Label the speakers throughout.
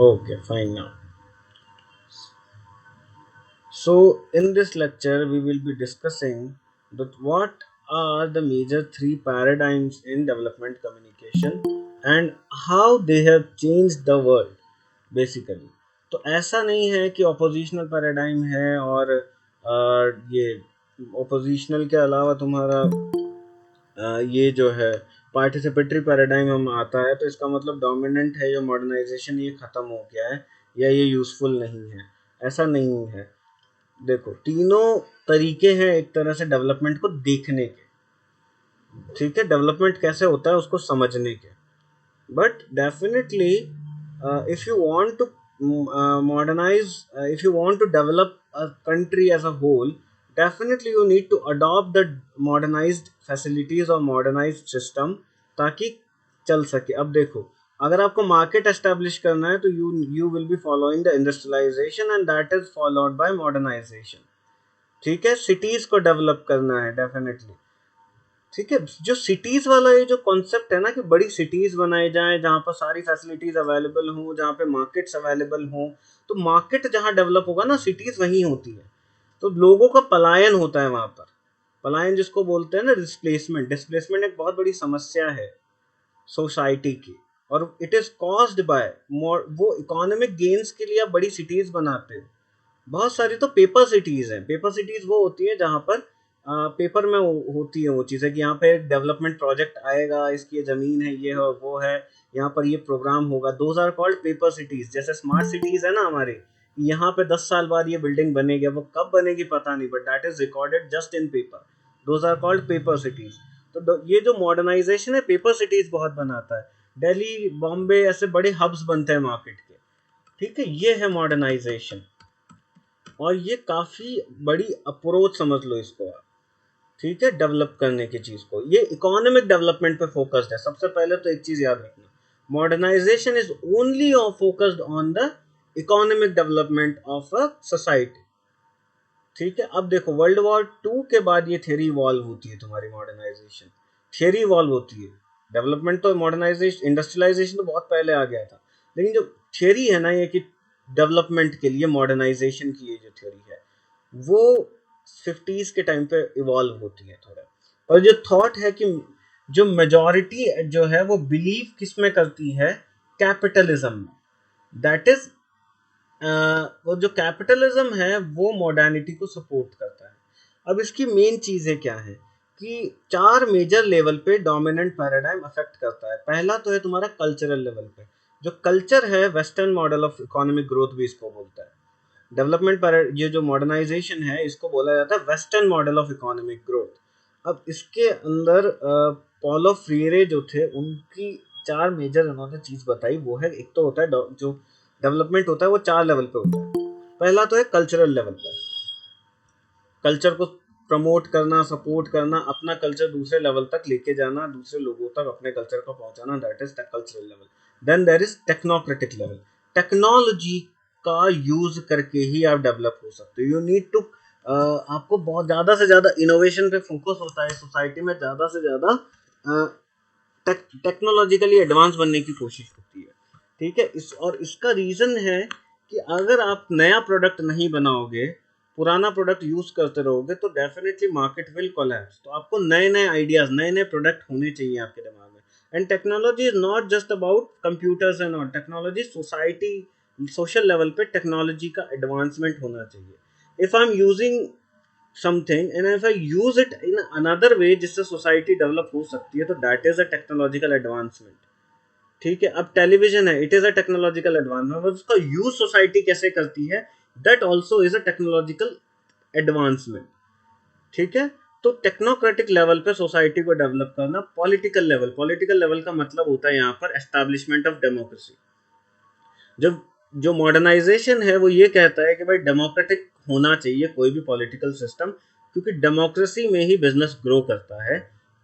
Speaker 1: Okay, fine now. So, in this lecture, we will be discussing that what are the major three paradigms in development communication and how they have changed the world basically. तो ऐसा नहीं है कि oppositional paradigm है और ये oppositional के अलावा तुम्हारा ये जो है पार्टिसिपेटरी पैराडाइम हम आता है, तो इसका मतलब डोमिनेंट है जो मॉडर्नाइजेशन ये ख़त्म हो गया है या ये यूज़फुल नहीं है। ऐसा नहीं है। देखो, तीनों तरीके हैं एक तरह से डेवलपमेंट को देखने के। ठीक है, डेवलपमेंट कैसे होता है उसको समझने के। But definitely if you want to modernize, if you want to develop a country as a whole, definitely you need to adopt the modernized facilities और modernized system ताकि चल सके। अब देखो, अगर आपको मार्केट एस्टेब्लिश करना है तो you will be following the industrialization and that is followed by modernization. ठीक है, सिटीज को डेवलप करना है डेफिनेटली। ठीक है, जो सिटीज वाला ये जो कॉन्सेप्ट है ना कि बड़ी सिटीज बनाए जाएं जहाँ पर सारी फैसिलिटीज अवेलेबल हों, जहाँ पे मार्केट्स अवेलेबल हों, तो मार्केट जहाँ डेवलप होगा ना, सिटीज वहीं होती है, तो लोगों का पलायन होता है वहां पर। पलायन जिसको बोलते हैं ना डिस्प्लेसमेंट, डिस्प्लेसमेंट एक बहुत बड़ी समस्या है सोसाइटी की। और इट इज कॉज्ड बाय वो इकोनॉमिक गेन्स के लिए आप बड़ी सिटीज बनाते हो। बहुत सारी तो पेपर सिटीज हैं। पेपर सिटीज वो होती है जहाँ पर पेपर में होती है वो चीज़ें कि यहाँ पे डेवलपमेंट प्रोजेक्ट आएगा, इसकी ये ज़मीन है, ये है वो है, यहाँ पर ये प्रोग्राम होगा। Those are called paper cities. जैसे स्मार्ट सिटीज है ना हमारे, यहाँ पे 10 साल बाद ये बिल्डिंग बनेगी, वो कब बनेगी पता नहीं, but that is recorded just in paper. Those are called paper cities. तो ये जो मॉडर्नाइजेशन है पेपर सिटीज बहुत बनाता है। दिल्ली, बॉम्बे ऐसे बड़े हब्स बनते हैं मार्केट के। ठीक है, ये है मॉडर्नाइजेशन। और ये काफ़ी बड़ी अप्रोच समझ लो इसको आप। ठीक है, डेवलप करने की चीज़ को, ये इकोनॉमिक डेवलपमेंट पे फोकस्ड है। सबसे पहले तो एक चीज़ याद रखना, modernization is only focused on the economic development of a society. ठीक है, अब देखो वर्ल्ड वॉर 2 के बाद ये थियरी इवॉल्व होती है, तुम्हारी मॉडर्नाइजेशन थियरी इवॉल्व होती है। डेवलपमेंट तो मॉडर्नाइजेशन इंडस्ट्रियलाइजेशन तो बहुत पहले आ गया था, लेकिन जो थियरी है ना ये कि डेवलपमेंट के लिए मॉडर्नाइजेशन की ये जो थियरी है वो 50s के टाइम पे इवॉल्व होती है थोड़ा। और जो थॉट है कि जो मेजॉरिटी जो है वो बिलीव किस में करती है, कैपिटलिज्म में। दैट इज वो जो कैपिटलिज्म है वो मॉडर्निटी को सपोर्ट करता है। अब इसकी मेन चीज़ें क्या है कि 4 मेजर लेवल पे डोमिनेंट पैराडाइम अफेक्ट करता है। पहला तो है तुम्हारा कल्चरल लेवल पे। जो कल्चर है, western model of economic growth भी इसको बोलता है। डेवलपमेंट पर ये जो मॉडर्नाइजेशन है इसको बोला जाता है western model of economic growth. अब इसके अंदर पॉलो फ्रीरे जो थे उनकी 4 मेजर उन्होंने चीज़ बताई। वो है, एक तो होता है जो डेवलपमेंट होता है वो 4 लेवल पे होता है। पहला तो है कल्चरल लेवल पे, कल्चर को प्रमोट करना, सपोर्ट करना, अपना कल्चर दूसरे लेवल तक लेके जाना, दूसरे लोगों तक अपने कल्चर को पहुंचाना, that is the cultural level. Then there is technocratic level. Technology का यूज करके ही आप डेवलप हो सकते हो। यू नीड टू आपको बहुत ज़्यादा से ज़्यादा इनोवेशन पे फोकस होता है सोसाइटी में, ज़्यादा से ज़्यादा टेक्नोलॉजिकली एडवांस बनने की कोशिश होती है। ठीक है, और इसका रीज़न है कि अगर आप नया प्रोडक्ट नहीं बनाओगे, पुराना प्रोडक्ट यूज़ करते रहोगे, तो डेफिनेटली मार्केट विल कोलैप्स। तो आपको नए नए आइडियाज़, नए नए प्रोडक्ट होने चाहिए आपके दिमाग में। And technology is not just about computers and all. Technology society, social level पे टेक्नोलॉजी का एडवांसमेंट होना चाहिए। If I am using something and if I use it in another way जिससे सोसाइटी डेवलप हो सकती है, तो that is a technological advancement. ठीक है, अब टेलीविजन है, it is a technological advancement, उसका यूज सोसाइटी कैसे करती है, that also is a technological advancement. ठीक है, तो टेक्नोक्रेटिक लेवल पे सोसाइटी को डेवलप करना। पॉलिटिकल लेवल का मतलब होता है यहाँ पर एस्टैब्लिशमेंट ऑफ डेमोक्रेसी। जब जो मॉडर्नाइजेशन है वो ये कहता है कि भाई डेमोक्रेटिक होना चाहिए कोई भी पॉलिटिकल सिस्टम, क्योंकि डेमोक्रेसी में ही बिजनेस ग्रो करता है,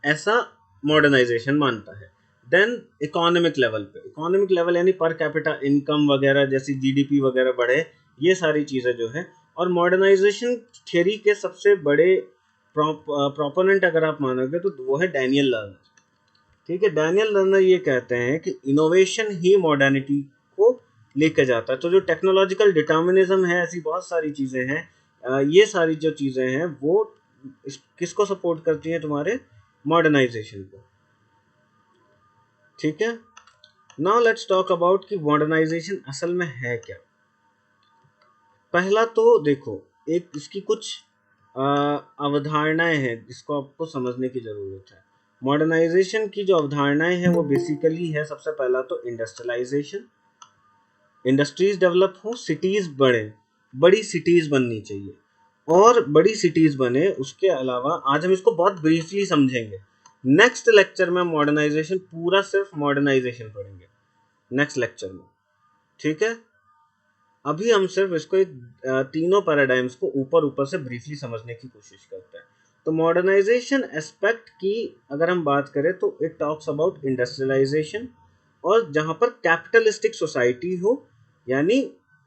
Speaker 1: ऐसा मॉडर्नाइजेशन मानता है। देन इकोनॉमिक लेवल यानी पर कैपिटा इनकम वगैरह, जैसी जीडीपी वगैरह बढ़े, ये सारी चीज़ें जो है। और मॉडर्नाइजेशन थियरी के सबसे बड़े प्रोपोनेंट अगर आप मानोगे तो वो है डैनियल लर्नर। ठीक है, डैनियल लर्नर ये कहते हैं कि इनोवेशन ही मॉडर्निटी को लेके जाता है। तो जो टेक्नोलॉजिकल डिटर्मिनिज्म है, ऐसी बहुत सारी चीज़ें हैं, ये सारी जो चीज़ें हैं वो किसको सपोर्ट करती हैं, तुम्हारे मॉडर्नाइजेशन को। ठीक है, नाउ लेट्स टॉक अबाउट कि मॉडर्नाइजेशन असल में है क्या। पहला तो देखो, एक इसकी कुछ अवधारणाएं हैं जिसको आपको समझने की जरूरत है। मॉडर्नाइजेशन की जो अवधारणाएं हैं वो बेसिकली है, सबसे पहला तो इंडस्ट्रियलाइजेशन, इंडस्ट्रीज डेवलप हो, सिटीज बढ़े, बड़ी सिटीज बननी चाहिए, और बड़ी सिटीज बने। उसके अलावा आज हम इसको बहुत ब्रीफली समझेंगे, नेक्स्ट लेक्चर में मॉडर्नाइजेशन पूरा सिर्फ मॉडर्नाइजेशन पढ़ेंगे नेक्स्ट लेक्चर में। ठीक है, अभी हम सिर्फ इसको एक तीनों पैराडाइम्स को ऊपर ऊपर से ब्रीफली समझने की कोशिश करते हैं। तो मॉडर्नाइजेशन एस्पेक्ट की अगर हम बात करें तो इट टॉक्स अबाउट इंडस्ट्रियलाइजेशन, और जहां पर कैपिटलिस्टिक सोसाइटी हो, यानी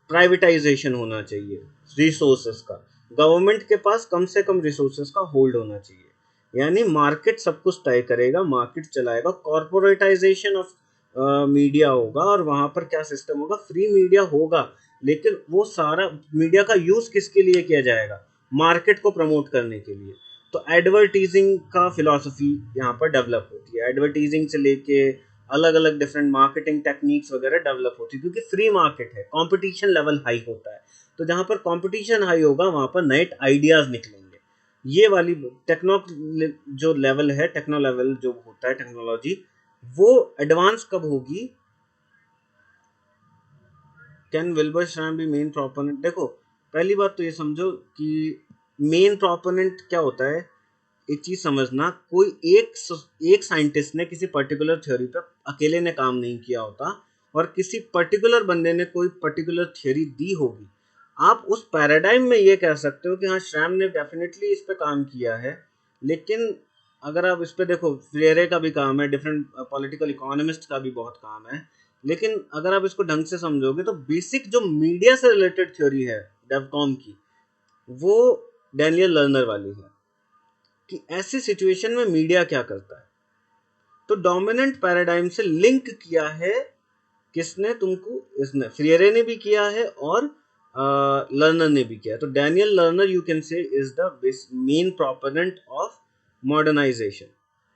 Speaker 1: प्राइवेटाइजेशन होना चाहिए रिसोर्सेस का, गवर्नमेंट के पास कम से कम रिसोर्सेस का होल्ड होना चाहिए, यानी मार्केट सब कुछ तय करेगा, मार्केट चलाएगा। कॉर्पोरेटाइजेशन ऑफ मीडिया होगा, और वहां पर क्या सिस्टम होगा, फ्री मीडिया होगा, लेकिन वो सारा मीडिया का यूज किसके लिए किया जाएगा, मार्केट को प्रमोट करने के लिए। तो एडवर्टीजिंग का फिलॉसफी यहाँ पर डेवलप होती है, एडवर्टीजिंग से लेके अलग अलग डिफरेंट मार्केटिंग टेक्निक्स वगैरह डेवलप होती है, क्योंकि फ्री मार्केट है, कंपटीशन लेवल हाई होता है। तो जहाँ पर कंपटीशन हाई होगा वहाँ पर नए आइडियाज निकलेंगे। ये वाली टेक्नो जो लेवल है, टेक्नो लेवल जो होता है टेक्नोलॉजी, वो एडवांस कब होगी। Can Wilbur Schramm be main proponent? देखो, पहली बात तो ये समझो कि मेन प्रोपोनेंट क्या होता है। एक चीज समझना, कोई एक साइंटिस्ट ने किसी पर्टिकुलर थ्योरी पर अकेले ने काम नहीं किया होता, और किसी पर्टिकुलर बंदे ने कोई पर्टिकुलर थ्योरी दी होगी। आप उस पैराडाइम में ये कह सकते हो कि हाँ, श्रैम ने डेफिनेटली इस पे काम किया है, लेकिन अगर आप इस पे देखो, फ्रेरे का भी काम है, डिफरेंट पॉलिटिकल इकोनॉमिस्ट का भी बहुत काम है, लेकिन अगर आप इसको ढंग से समझोगे तो बेसिक जो मीडिया से रिलेटेड थ्योरी है डेवकॉम की, वो डैनियल लर्नर वाली है, कि ऐसी सिचुएशन में मीडिया क्या करता है। तो डोमिनेंट पैराडाइम से लिंक किया है किसने तुमको, इसने, फ्रियरे ने भी किया है, और लर्नर ने भी किया है। तो Daniel Lerner you can say is the main proponent of modernization.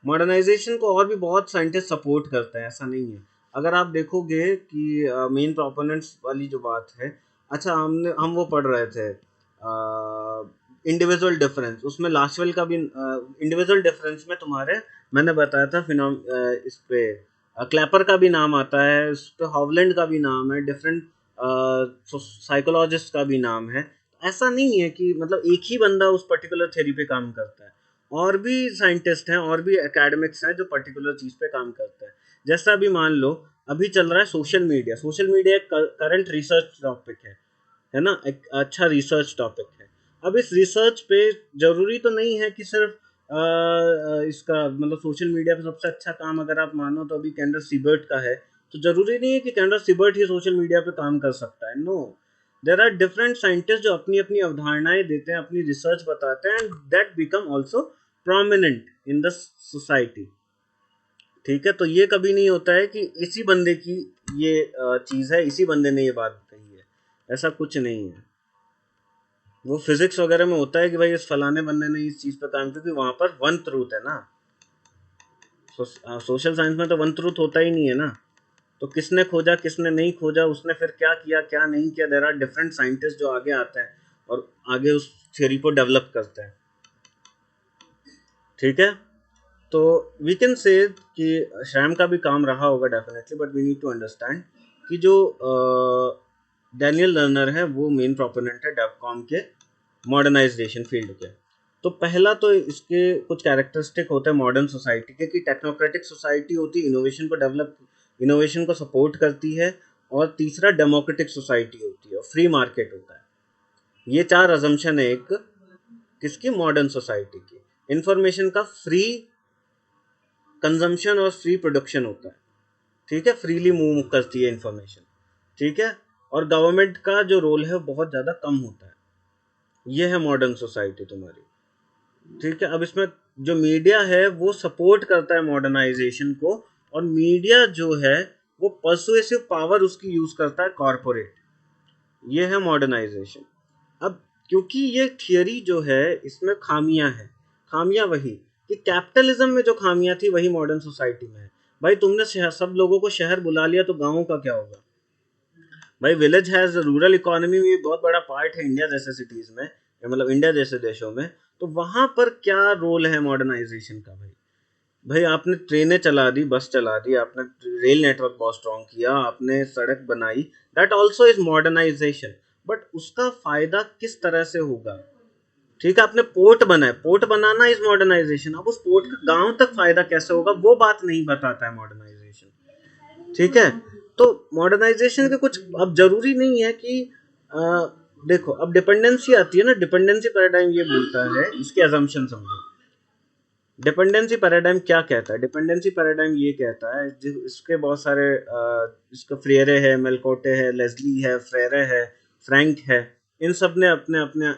Speaker 1: Modernization को और भी बहुत साइंटिस्ट सपोर्ट करते हैं, ऐसा नहीं है। अगर आप देखोगे कि मेन प्रोपोनेंट्स वाली जो बात है, अच्छा, हम वो पढ़ रहे थे इंडिविजुअल डिफरेंस, उसमें लास्टवेल का भी इंडिविजुअल डिफरेंस में तुम्हारे, मैंने बताया था इस पे क्लैपर का भी नाम आता है, उस पे हॉवलैंड का भी नाम है, डिफरेंट साइकोलॉजिस्ट का भी नाम है। ऐसा नहीं है कि मतलब एक ही बंदा उस पर्टिकुलर थ्योरी पे काम करता है, और भी साइंटिस्ट हैं, और भी एकेडमिक्स हैं जो पर्टिकुलर चीज पे काम करते हैं। जैसा अभी मान लो, अभी चल रहा है सोशल मीडिया। सोशल मीडिया एक करंट रिसर्च टॉपिक है ना, एक अच्छा रिसर्च टॉपिक है। अब इस रिसर्च पे जरूरी तो नहीं है कि सिर्फ इसका मतलब सोशल मीडिया पे सबसे अच्छा काम अगर आप मानो तो अभी कैंडर सीबर्ट का है, तो जरूरी नहीं है कि कैंडर सीबर्ट ही सोशल मीडिया पे काम कर सकता है। No, there are different scientist जो अपनी अपनी अवधारणाएं देते हैं, अपनी रिसर्च बताते हैं, and that become also prominent in the society. ठीक है, तो ये कभी नहीं होता है कि इसी बंदे की ये चीज है, इसी बंदे ने ये बात कही है, ऐसा कुछ नहीं है। वो फिजिक्स वगैरह में होता है कि भाई इस फलाने बंदे ने इस चीज पे काम किया, क्योंकि वहां पर वन ट्रूथ है ना। सोशल साइंस में तो वन ट्रूथ होता ही नहीं है ना। तो किसने खोजा, किसने नहीं खोजा, उसने फिर क्या किया, क्या नहीं किया, देयर आर डिफरेंट साइंटिस्ट जो आगे आते हैं और आगे उस थ्योरी को डेवलप करते हैं। ठीक है, तो वी कैन से कि श्रैम का भी काम रहा होगा definitely, but we need to understand कि जो डैनियल लर्नर है वो मेन प्रोपोनेंट है डेवकॉम के मॉडर्नाइजेशन फील्ड के। तो पहला तो इसके कुछ कैरेक्टरिस्टिक होते हैं मॉडर्न सोसाइटी के, कि टेक्नोक्रेटिक सोसाइटी होती है, इनोवेशन को डेवलप, इनोवेशन को सपोर्ट करती है, और तीसरा डेमोक्रेटिक सोसाइटी होती है, और फ्री मार्केट होता है। ये चार अजम्पशन है एक किसकी, मॉडर्न सोसाइटी की। इंफॉर्मेशन का फ्री कंजम्पशन और फ्री प्रोडक्शन होता है। ठीक है, फ्रीली मूव करती है इंफॉर्मेशन। ठीक है, और गवर्नमेंट का जो रोल है वो बहुत ज़्यादा कम होता है। ये है मॉडर्न सोसाइटी तुम्हारी। ठीक है, अब इसमें जो मीडिया है वो सपोर्ट करता है मॉडर्नाइजेशन को, और मीडिया जो है वो परसुएसिव पावर उसकी यूज करता है कॉरपोरेट। ये है मॉडर्नाइजेशन। अब क्योंकि ये थियरी जो है इसमें खामियां हैं, खामियां वही कि कैपिटलिज्म में जो खामियां थी वही मॉडर्न सोसाइटी में है। भाई तुमने सब लोगों को शहर बुला लिया तो गाँवों का क्या होगा? भाई विलेज हैज रूरल इकोनॉमी में बहुत बड़ा पार्ट है इंडिया जैसे सिटीज में, मतलब इंडिया जैसे देशों में। तो वहां पर क्या रोल है मॉडर्नाइजेशन का? भाई भाई आपने ट्रेनें चला दी, बस चला दी, आपने रेल नेटवर्क बहुत स्ट्रॉन्ग किया, आपने सड़क बनाई, that also is modernization. But उसका फायदा किस तरह से होगा? ठीक है, आपने पोर्ट बनाया, पोर्ट बनाना इज मॉडर्नाइजेशन। अब उस पोर्ट का गांव तक फायदा कैसे होगा वो बात नहीं बताता है मॉडर्नाइजेशन। ठीक है, तो मॉडर्नाइजेशन के कुछ, अब जरूरी नहीं है कि आ, देखो अब डिपेंडेंसी आती है ना, डिपेंडेंसी पैराडाइम ये बोलता है, इसके अजम्पशन समझो। डिपेंडेंसी पैराडाइम क्या कहता है? डिपेंडेंसी पैराडाइम ये कहता है, इसके बहुत सारे इसका फ्रेरे है, मेलकोटे है, लेस्ली है, फ्रेरे है, फ्रैंक है, इन सब ने अपने अपने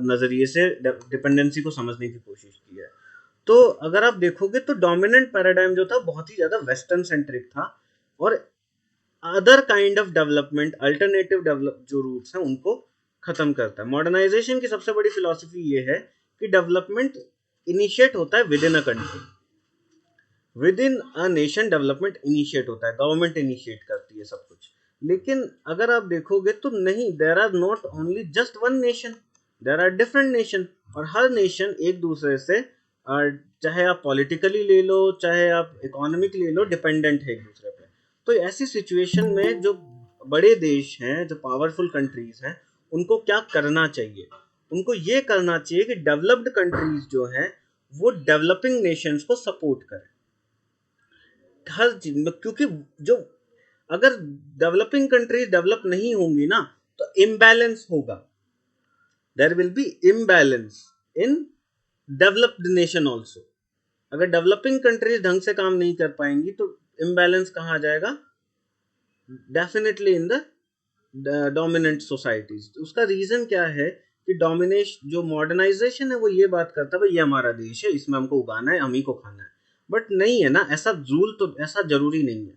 Speaker 1: नजरिए से डिपेंडेंसी को समझने की कोशिश की है। तो अगर आप देखोगे तो डोमिनेंट पैराडाइम जो था बहुत ही ज्यादा वेस्टर्न सेंट्रिक था, और other kind of development, alternative develop जो रूट्स हैं उनको खत्म करता है। मॉडर्नाइजेशन की सबसे बड़ी फिलॉसफी ये है कि डेवलपमेंट इनिशिएट होता है with in a country, with in a nation development initiate होता है, गवर्नमेंट इनिशिएट करती है सब कुछ। लेकिन अगर आप देखोगे तो नहीं, there are not only just one nation, there are different nation, और हर नेशन एक दूसरे से चाहे आप पॉलिटिकली ले लो, चाहे आप इकोनॉमिक ले लो, डिपेंडेंट है एक दूसरे पे। तो ऐसी सिचुएशन में जो बड़े देश हैं, जो पावरफुल कंट्रीज हैं, उनको क्या करना चाहिए? उनको ये करना चाहिए कि डेवलप्ड कंट्रीज जो हैं वो डेवलपिंग नेशंस को सपोर्ट करें हर चीज में। क्योंकि जो अगर डेवलपिंग कंट्रीज डेवलप नहीं होंगी ना तो इम्बैलेंस होगा, there will be imbalance in developed nation also. अगर डेवलपिंग कंट्रीज ढंग से काम नहीं कर पाएंगी तो इम्बैलेंस कहाँ आ जाएगा? Definitely in the dominant societies. उसका रीजन क्या है कि डोमिनेशन, जो मॉडर्नाइजेशन है वो ये बात करता है भाई ये हमारा देश है, इसमें हमको उगाना है, हम ही को खाना है। बट नहीं है ना, ऐसा रूल तो ऐसा जरूरी नहीं है।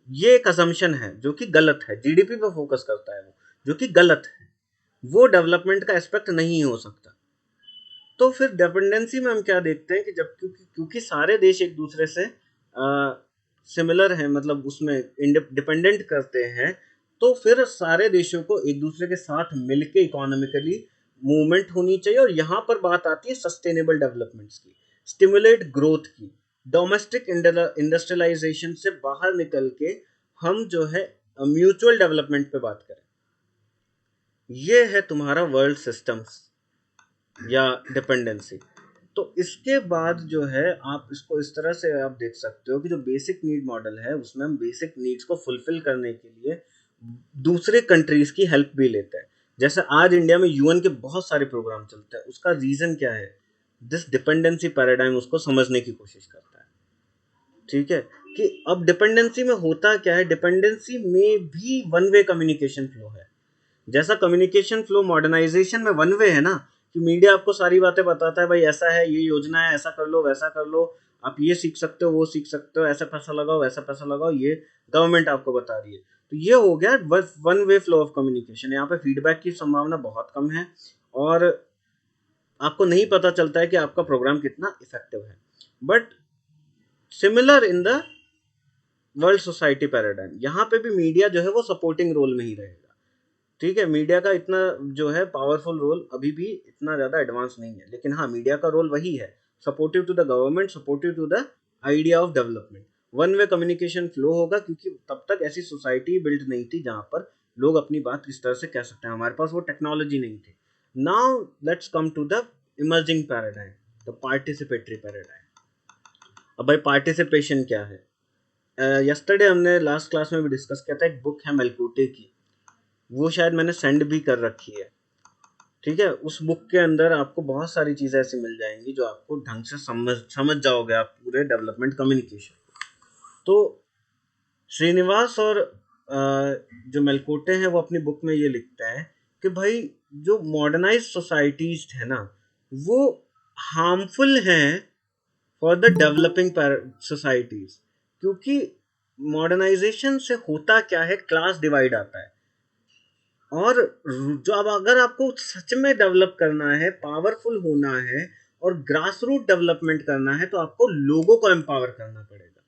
Speaker 1: ये एक असम्पशन है जो कि गलत है, जीडीपी पे फोकस करता है वो, जो कि गलत है। वो डेवलपमेंट का एस्पेक्ट नहीं हो सकता। तो फिर डिपेंडेंसी में हम क्या देखते हैं कि जब क्योंकि सारे देश एक दूसरे से सिमिलर हैं, मतलब उसमें डिपेंडेंट करते हैं, तो फिर सारे देशों को एक दूसरे के साथ मिलके इकोनॉमिकली मूवमेंट होनी चाहिए। और यहाँ पर बात आती है सस्टेनेबल डेवलपमेंट्स की, स्टिमुलेट ग्रोथ की, डोमेस्टिक इंडस्ट्रियलाइजेशन से बाहर निकल के हम जो है म्यूचुअल डेवलपमेंट पे बात करें। ये है तुम्हारा वर्ल्ड सिस्टम्स या डिपेंडेंसी। तो इसके बाद जो है आप इसको इस तरह से आप देख सकते हो कि जो बेसिक नीड मॉडल है उसमें हम बेसिक नीड्स को फुलफिल करने के लिए दूसरे कंट्रीज की हेल्प भी लेते हैं। जैसे आज इंडिया में यूएन के बहुत सारे प्रोग्राम चलते हैं, उसका रीजन क्या है? दिस डिपेंडेंसी पैराडाइम उसको समझने की कोशिश करता है। ठीक है, कि अब डिपेंडेंसी में होता क्या है, डिपेंडेंसी में भी वन वे कम्युनिकेशन फ्लो है। जैसा कम्युनिकेशन फ्लो मॉडर्नाइजेशन में वन वे है ना, कि मीडिया आपको सारी बातें बताता है, भाई ऐसा है, ये योजना है, ऐसा कर लो, वैसा कर लो, आप ये सीख सकते हो, वो सीख सकते हो, ऐसा पैसा लगाओ, वैसा पैसा लगाओ, ये गवर्नमेंट आपको बता रही है। तो ये हो गया one way flow of communication. यहाँ पे फीडबैक की संभावना बहुत कम है, और आपको नहीं पता चलता है कि आपका प्रोग्राम कितना इफेक्टिव है। But similar in the world society paradigm, यहाँ पे भी मीडिया जो है वो सपोर्टिंग रोल में ही रहेगा। ठीक है, मीडिया का इतना जो है पावरफुल रोल अभी भी इतना ज्यादा एडवांस नहीं है, लेकिन हाँ मीडिया का रोल वही है, supportive to the government, supportive to the idea of development. One way communication flow होगा क्योंकि तब तक ऐसी सोसाइटी बिल्ड नहीं थी जहां पर लोग अपनी बात इस तरह से कह सकते हैं, हमारे पास वो टेक्नोलॉजी नहीं थी। Now let's come to the emerging paradigm, the participatory paradigm. अब भाई पार्टिसिपेशन क्या है? यस्टरडे हमने लास्ट क्लास में भी डिस्कस किया था, एक बुक है मेलकोटे की, वो शायद मैंने सेंड भी कर रखी है। ठीक है, उस बुक के अंदर आपको बहुत सारी चीजें ऐसी मिल जाएंगी जो आपको ढंग से समझ जाओगे आप पूरे डेवलपमेंट कम्युनिकेशन। तो श्रीनिवास और जो मेलकोटे हैं वो अपनी बुक में ये लिखता है कि भाई जो मॉडर्नाइज सोसाइटीज है ना वो हार्मफुल हैं फॉर द डेवलपिंग सोसाइटीज। क्योंकि मॉडर्नाइजेशन से होता क्या है, क्लास डिवाइड आता है। और जो अब अगर आपको सच में डेवलप करना है, पावरफुल होना है और ग्रास रूट डेवलपमेंट करना है, तो आपको लोगों को एम्पावर करना पड़ेगा।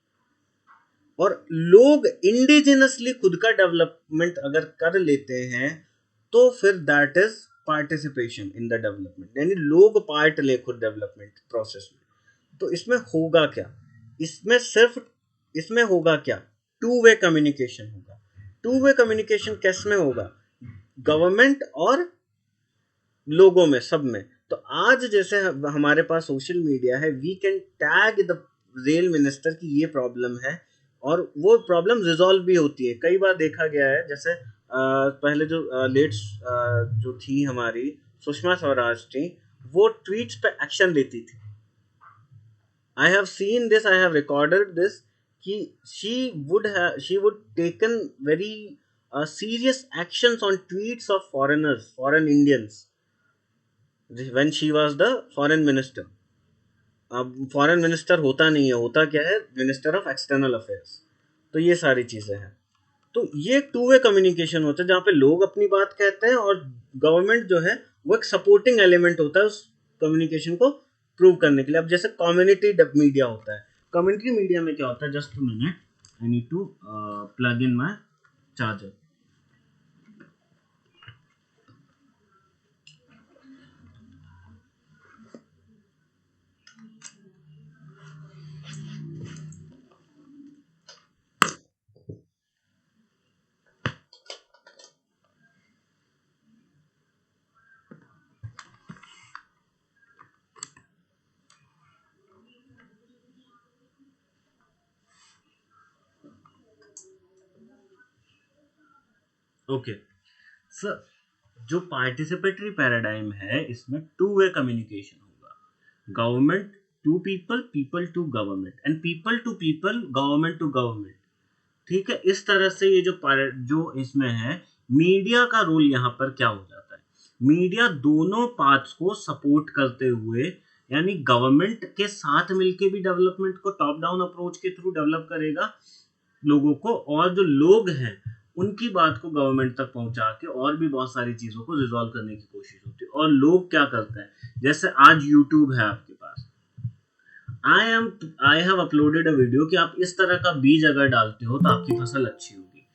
Speaker 1: और लोग इंडिजिनसली खुद का डेवलपमेंट अगर कर लेते हैं तो फिर that is participation in the development, यानी लोग पार्ट ले खुद डेवलपमेंट प्रोसेस में। तो इसमें होगा क्या, इसमें सिर्फ इसमें होगा क्या, टू वे कम्युनिकेशन होगा। टू वे कम्युनिकेशन किस में होगा, गवर्नमेंट और लोगों में, सब में। तो आज जैसे हमारे पास सोशल मीडिया है, we can tag the rail minister की ये प्रॉब्लम है, और वो प्रॉब्लम रिजॉल्व भी होती है। कई बार देखा गया है, जैसे पहले जो लेट जो थी हमारी सुषमा स्वराज थी, वो ट्वीट्स पे एक्शन लेती थी। I have seen this, I have recorded this, कि she would taken very serious actions on tweets of foreigners, foreign Indians, when she was the foreign minister। अब फॉरेन मिनिस्टर होता नहीं है, होता क्या है, मिनिस्टर ऑफ एक्सटर्नल अफेयर्स। तो ये सारी चीजें हैं। तो ये एक टू वे कम्युनिकेशन होता है, जहाँ पे लोग अपनी बात कहते हैं और गवर्नमेंट जो है वो एक सपोर्टिंग एलिमेंट होता है उस कम्युनिकेशन को प्रूव करने के लिए। अब जैसे कम्युनिटी मीडिया होता है, कम्युनिटी मीडिया में क्या होता है, just minute, I need to plug in my charger. Okay sir, जो पार्टिसिपेटरी पैराडाइम है, इसमें टू वे कम्युनिकेशन होगा, government to people, people to government, and people to people, government to government. ठीक है, इस तरह से ये जो इसमें है, मीडिया का रोल यहाँ पर क्या हो जाता है, मीडिया दोनों पार्ट्स को सपोर्ट करते हुए, यानी गवर्नमेंट के साथ मिलके भी डेवलपमेंट को टॉप डाउन अप्रोच के थ्रू डेवलप करेगा लोगों को, और जो लोग हैं उनकी बात को गवर्नमेंट तक पहुंचा के और भी बहुत सारी चीजों को रिजॉल्व करने की कोशिश होती है। और लोग क्या करते हैं, जैसे आज यूट्यूब है आपके पास, I have uploaded a video कि आप इस तरह का बीज अगर डालते हो तो आपकी फसल अच्छी होगी।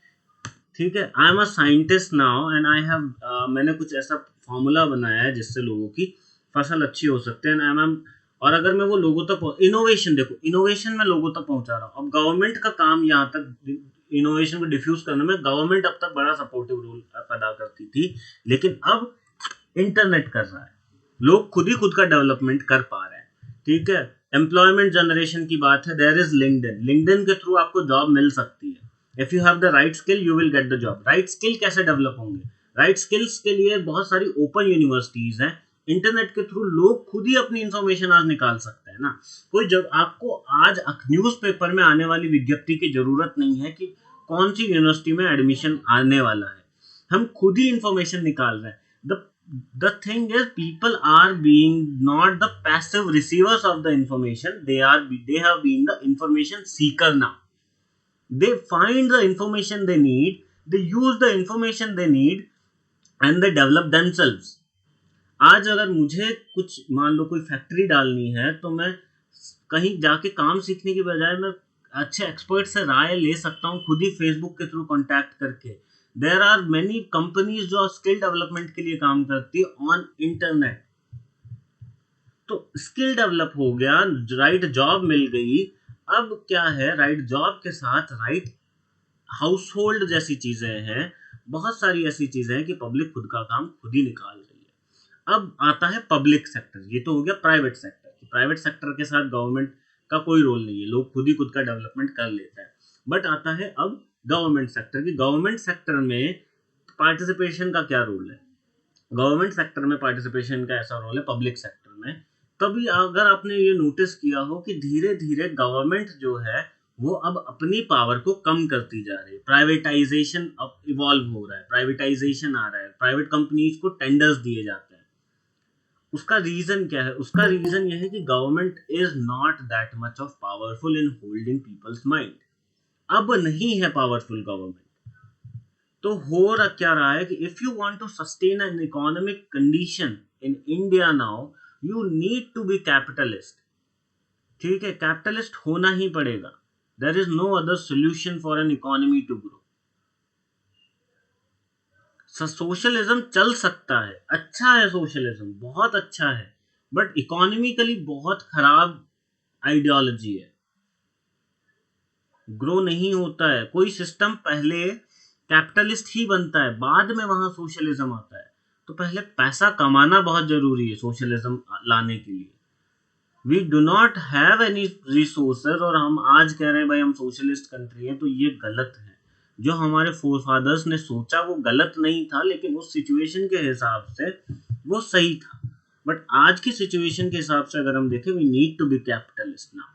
Speaker 1: ठीक है, I am a scientist now and I have मैंने कुछ ऐसा फॉर्मूला बनाया है जिससे लोगों की फसल अच्छी हो सकते हैं, आई एम, और अगर मैं वो लोगों तक, इनोवेशन देखो, इनोवेशन में लोगों तक पहुंचा रहा हूँ। अब गवर्नमेंट का काम यहाँ तक इनोवेशन को डिफ्यूज करने में, गवर्नमेंट अब तक बड़ा सपोर्टिव रोल अदा करती थी, लेकिन अब इंटरनेट कर रहा है, लोग खुद ही खुद का डेवलपमेंट कर पा रहे हैं। ठीक है, एम्प्लॉयमेंट जनरेशन की बात है, देयर इज लिंक्डइन, लिंक्डइन के थ्रू आपको जॉब मिल सकती है। If you have the right skill you will get the job. Right skill कैसे डेवलप होंगे, राइट स्किल्स के लिए बहुत सारी ओपन यूनिवर्सिटीज हैं, इंटरनेट के थ्रू लोग खुद ही अपनी इंफॉर्मेशन आज निकाल सकते हैं ना। कोई जब आपको आज न्यूज पेपर में आने वाली विज्ञप्ति की जरूरत नहीं है कि कौन सी यूनिवर्सिटी में एडमिशन आने वाला है, हम खुद ही इंफॉर्मेशन निकाल रहे हैं। The thing is, people are being not the passive receivers of the information, they have been the information seeker now. They find the information they need, they use the information they need, and they develop themselves. आज अगर मुझे कुछ, मान लो कोई factory डालनी है, तो मैं कहीं जाके काम सीखने की बजाय मैं अच्छे एक्सपर्ट से राय ले सकता हूँ खुद ही फेसबुक के थ्रू कांटेक्ट करके। देयर आर मेनी कंपनीज जो स्किल डेवलपमेंट के लिए काम करती है ऑन इंटरनेट। तो स्किल डेवलप हो गया, राइट जॉब मिल गई। अब क्या है, राइट जॉब के साथ राइट हाउस होल्ड जैसी चीजें हैं, बहुत सारी ऐसी चीजें हैं कि पब्लिक खुद का काम खुद ही निकाल रही है। अब आता है पब्लिक सेक्टर, ये तो हो गया प्राइवेट सेक्टर। प्राइवेट सेक्टर के साथ गवर्नमेंट का कोई रोल नहीं है, लोग खुद ही खुद का डेवलपमेंट कर लेता है। बट आता है अब गवर्नमेंट सेक्टर की, गवर्नमेंट सेक्टर में पार्टिसिपेशन का क्या रोल है। गवर्नमेंट सेक्टर में पार्टिसिपेशन का ऐसा रोल है, पब्लिक सेक्टर में कभी अगर आपने ये नोटिस किया हो कि धीरे धीरे गवर्नमेंट जो है वो अब अपनी पावर को कम करती जा रही है, प्राइवेटाइजेशन अब इवॉल्व हो रहा है, प्राइवेटाइजेशन आ रहा है, प्राइवेट कंपनीज को टेंडर्स दिए जाते हैं। उसका रीजन क्या है, उसका रीजन ये है कि government is not that much of powerful in holding people's mind. अब नहीं है पावरफुल गवर्नमेंट। तो हो रहा क्या रहा है कि if you want to sustain an economic condition in India now, you need to be capitalist. ठीक है, कैपिटलिस्ट होना ही पड़ेगा। There is no other solution for an economy to grow. Socialism चल सकता है, अच्छा है, सोशलिज्म बहुत अच्छा है, बट इकोनॉमिकली बहुत खराब आइडियोलॉजी है, ग्रो नहीं होता है। कोई सिस्टम पहले कैपिटलिस्ट ही बनता है, बाद में वहां सोशलिज्म आता है। तो पहले पैसा कमाना बहुत जरूरी है सोशलिज्म लाने के लिए। We do not have any resources और हम आज कह रहे हैं भाई हम सोशलिस्ट कंट्री है, तो ये गलत है। जो हमारे फोरफादर्स ने सोचा वो गलत नहीं था, लेकिन उस सिचुएशन के हिसाब से वो सही था। बट आज की सिचुएशन के हिसाब से अगर हम देखें, we need to be capitalist now.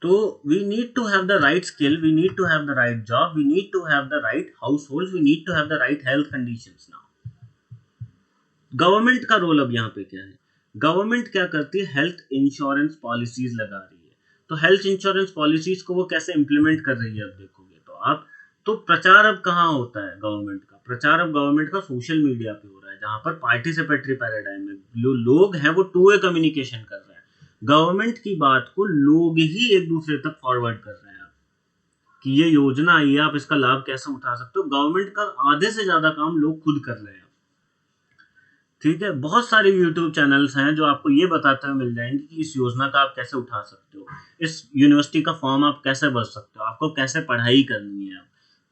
Speaker 1: तो we need to have the right skill, we need to have the right job, we need to have the right household, we need to have the right health conditions now. Government का role अब यहाँ पे क्या है? Government क्या करती है? Health insurance policies लगा रही है। तो हेल्थ इंश्योरेंस पॉलिसीज को वो कैसे इंप्लीमेंट कर रही है अब देखोगे तो आप। तो प्रचार अब कहाँ होता है गवर्नमेंट का? प्रचार अब गवर्नमेंट का सोशल मीडिया पे हो रहा है, जहां पर पार्टिसिपेटरी पैराडाइम में जो लोग हैं वो टू वे कम्युनिकेशन कर रहे हैं। गवर्नमेंट की बात को लोग ही एक दूसरे तक फॉरवर्ड कर रहे हैं कि ये योजना आई है, आप इसका लाभ कैसे उठा सकते हो। गवर्नमेंट का आधे से ज्यादा काम लोग खुद कर रहे हैं। ठीक है, बहुत सारे यूट्यूब चैनल्स हैं जो आपको ये बताते हुए मिल जाएंगे कि इस योजना का आप कैसे उठा सकते हो, इस यूनिवर्सिटी का फॉर्म आप कैसे भर सकते हो, आपको कैसे पढ़ाई करनी है,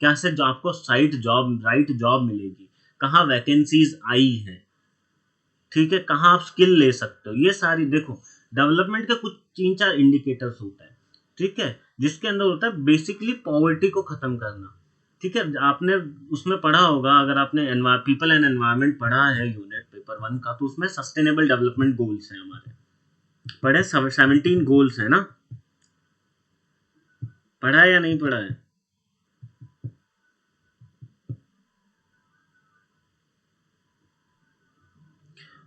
Speaker 1: कैसे जो आपको राइट जॉब मिलेगी, कहाँ वैकेंसीज आई है, ठीक है, कहाँ आप स्किल ले सकते हो। ये सारी देखो, डेवलपमेंट के कुछ 3-4 इंडिकेटर्स होते हैं, ठीक है, जिसके अंदर होता है बेसिकली पॉवर्टी को खत्म करना। ठीक है, आपने उसमें पढ़ा होगा, अगर आपने पीपल एंड एनवायरनमेंट पढ़ा है यूनिट पेपर 1 का, तो उसमें सस्टेनेबल डेवलपमेंट गोल्स हैं हमारे, पढ़े 17 गोल्स है ना, पढ़ा है या नहीं पढ़ा है?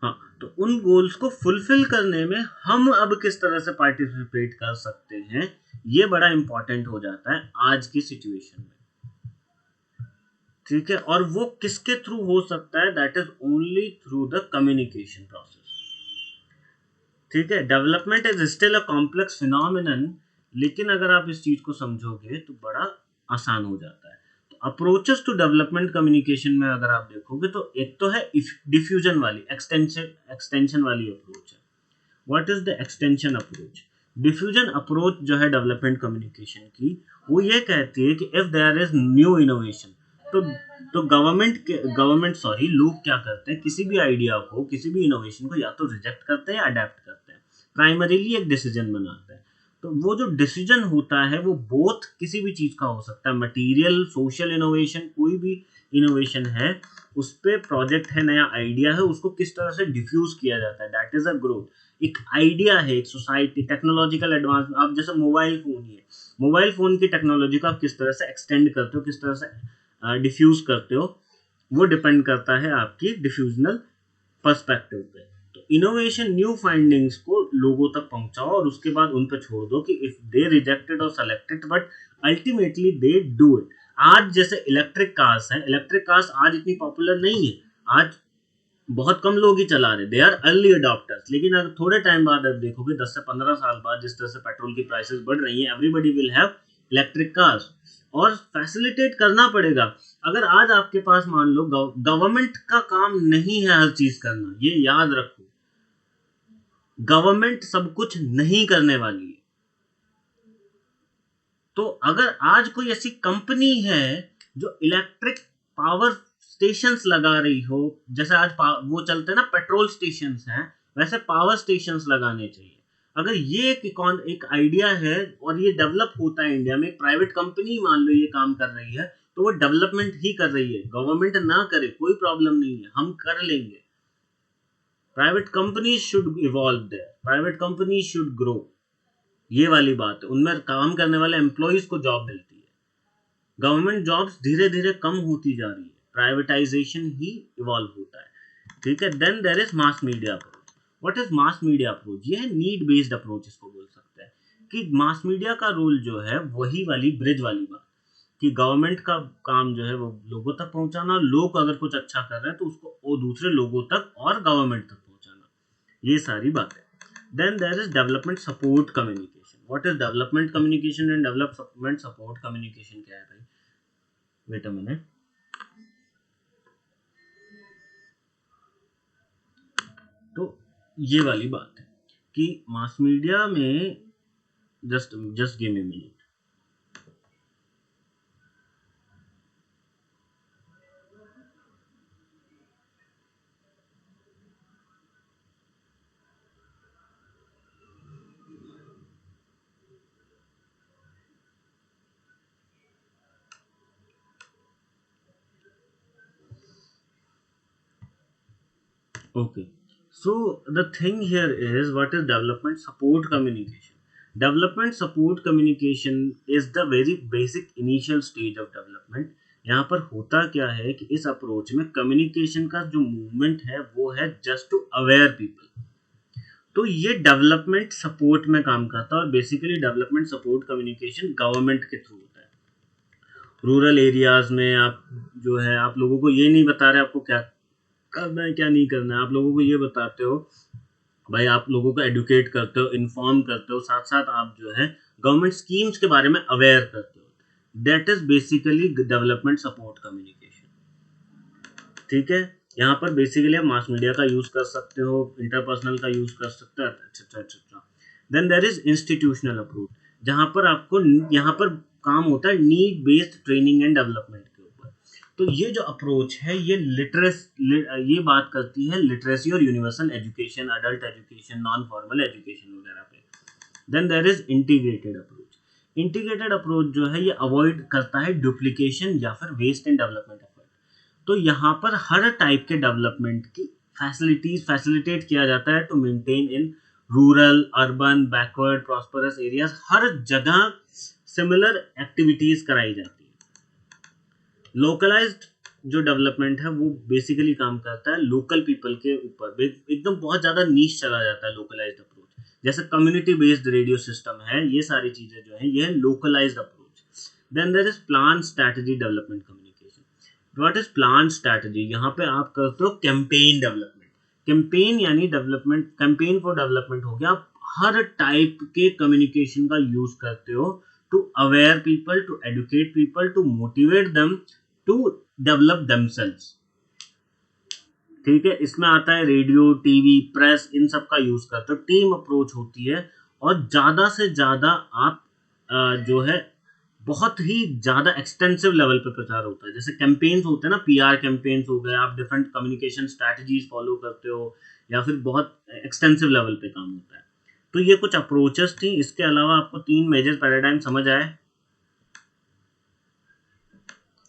Speaker 1: हाँ, तो उन गोल्स को फुलफिल करने में हम अब किस तरह से पार्टिसिपेट कर सकते हैं, ये बड़ा इंपॉर्टेंट हो जाता है आज की सिचुएशन में। ठीक है, और वो किसके थ्रू हो सकता है? That is only through the communication process. ठीक है, development is still a complex phenomenon, लेकिन अगर आप इस चीज को समझोगे तो बड़ा आसान हो जाता है। तो अप्रोचेस टू डेवलपमेंट कम्युनिकेशन में अगर आप देखोगे तो एक तो है डिफ्यूजन वाली, एक्सटेंशन वाली अप्रोच है। What is the extension approach? Diffusion approach जो है डेवलपमेंट कम्युनिकेशन की, वो ये कहती है कि if there is new innovation, तो लोग क्या करते हैं, किसी भी आइडिया को, किसी भी इनोवेशन को या तो रिजेक्ट करते हैं या अडेप्ट करते हैं, प्राइमरीली एक डिसीजन बनाते हैं। तो वो जो डिसीजन होता है वो बोथ किसी भी चीज का हो सकता है, मटेरियल, सोशल इनोवेशन, कोई भी इनोवेशन है, उस पे प्रोजेक्ट है, नया आइडिया है, उसको किस तरह से डिफ्यूज किया जाता है, दैट इज अ ग्रोथ। एक आइडिया है, एक सोसाइटी, टेक्नोलॉजिकल एडवांस, आप जैसे मोबाइल फोन ही है, मोबाइल फोन की टेक्नोलॉजी को आप किस तरह से एक्सटेंड करते हो, किस तरह से डिफ्यूज करते हो, वो डिपेंड करता है आपकी डिफ्यूजनल पर्सपेक्टिव पे। तो इनोवेशन, न्यू फाइंडिंग्स को लोगों तक पहुंचाओ और उसके बाद उन पे छोड़ दो कि इफ दे रिजेक्टेड और selected, but ultimately they do it. आज जैसे इलेक्ट्रिक कार्स हैं, इलेक्ट्रिक कार्स आज इतनी पॉपुलर नहीं है, आज बहुत कम लोग ही चला रहे, दे आर अर्ली अडॉप्टर्स। लेकिन अगर थोड़े टाइम बाद आप देखोगे, 10 से 15 साल बाद, जिस तरह से पेट्रोल की प्राइसेस बढ़ रही हैं, everybody will have electric cars, और फैसिलिटेट करना पड़ेगा। अगर आज आपके पास मान लो, गवर्नमेंट का काम नहीं है हर चीज करना, ये याद रखो, गवर्नमेंट सब कुछ नहीं करने वाली है। तो अगर आज कोई ऐसी कंपनी है जो इलेक्ट्रिक पावर स्टेशंस लगा रही हो, जैसे आज वो चलते हैं ना पेट्रोल स्टेशंस हैं, वैसे पावर स्टेशंस लगाने चाहिए। अगर ये एक आइडिया है और ये डेवलप होता है इंडिया में, एक प्राइवेट कंपनी मान लो ये काम कर रही है, तो वो डेवलपमेंट ही कर रही है, गवर्नमेंट ना करे कोई प्रॉब्लम नहीं है, हम कर लेंगे। Private companies should evolve there, private companies should grow, ये वाली बात है, उनमें काम करने वाले एम्प्लॉयज को जॉब मिलती है। गवर्नमेंट जॉब्स धीरे धीरे कम होती जा रही है, प्राइवेटाइजेशन ही इवॉल्व होता है। ठीक है, then there is mass media approach. What is mass media approach? ये है नीड बेस्ड अप्रोच, इसको बोल सकते हैं। कि मास मीडिया का रोल जो है वही वाली ब्रिज वाली बात, कि गवर्नमेंट का काम जो है वो लोगों तक पहुंचाना, लोग अगर कुछ अच्छा कर रहे हैं तो उसको वो दूसरे लोगों तक और गवर्नमेंट तक पहुंचाना, ये सारी बातें। Then there is development support communication. What is development communication and development support communication क्या है भाई? Wait a minute. तो ये वाली बात है कि मास मीडिया में just give me minute. Okay. So the thing here is, what is development support communication? Development support communication is the very basic initial stage of development. यहाँ पर होता क्या है कि इस अप्रोच में कम्युनिकेशन का जो मूवमेंट है वो है जस्ट टू अवेयर पीपल। तो ये डेवलपमेंट सपोर्ट में काम करता है और basically development support communication government के थ्रू होता है। रूरल एरियाज में आप जो है आप लोगों को ये नहीं बता रहे आपको क्या करना है क्या नहीं करना है, आप लोगों को ये बताते हो भाई, आप लोगों को एडुकेट करते हो, इन्फॉर्म करते हो, साथ साथ आप जो है गवर्नमेंट स्कीम्स के बारे में अवेयर करते हो। That is basically development support communication. ठीक है, यहाँ पर बेसिकली आप मास मीडिया का यूज कर सकते हो, इंटरपर्सनल का यूज कर सकते हो, etcetera etcetera. Then there is institutional approach, जहाँ पर आपको यहाँ पर काम होता है need based training and development के ऊपर। तो ये जो अप्रोच है ये ये बात करती है लिटरेसी और universal education, adult education, non formal education वगैरह पे। Then there is integrated approach. Integrated approach जो है ये अवॉइड करता है डुप्लीकेशन या फिर वेस्ट इन डेवलपमेंट एफर्ट। तो यहाँ पर हर टाइप के डेवलपमेंट की फैसिलिटीज फैसिलिटेट किया जाता है to maintain in rural, urban, backward, prosperous areas, हर जगह सिमिलर एक्टिविटीज कराई जाती है। लोकलाइज्ड जो डेवलपमेंट है वो बेसिकली काम करता है लोकल पीपल के ऊपर, एकदम बहुत ज्यादा नीश चला जाता है लोकलाइज्ड अप्रोच। जैसे कम्युनिटी बेस्ड रेडियो सिस्टम है, ये सारी चीजें जो है ये है localised approach. Then there is plan strategy development communication. What is plan strategy? यहाँ पे आप करते हो कैंपेन डेवलपमेंट। कैंपेन यानी डेवलपमेंट, कैंपेन फॉर डेवलपमेंट हो गया, आप हर टाइप के कम्युनिकेशन का यूज करते हो to aware people, to educate people, to motivate them to develop themselves. ठीक है, इसमें आता है रेडियो, टीवी, प्रेस, इन सब का यूज करते हो, टीम अप्रोच होती है और ज्यादा से ज्यादा आप जो है बहुत ही ज्यादा एक्सटेंसिव लेवल पे प्रचार होता है। जैसे कैंपेन्स होते हैं ना, पीआर कैंपेन्स हो गए, आप डिफरेंट कम्युनिकेशन स्ट्रैटेजीज फॉलो करते हो या फिर बहुत एक्सटेंसिव लेवल पे काम होता है। तो ये कुछ अप्रोचेस थी। इसके अलावा आपको 3 मेजर पैराडाइम समझ आए,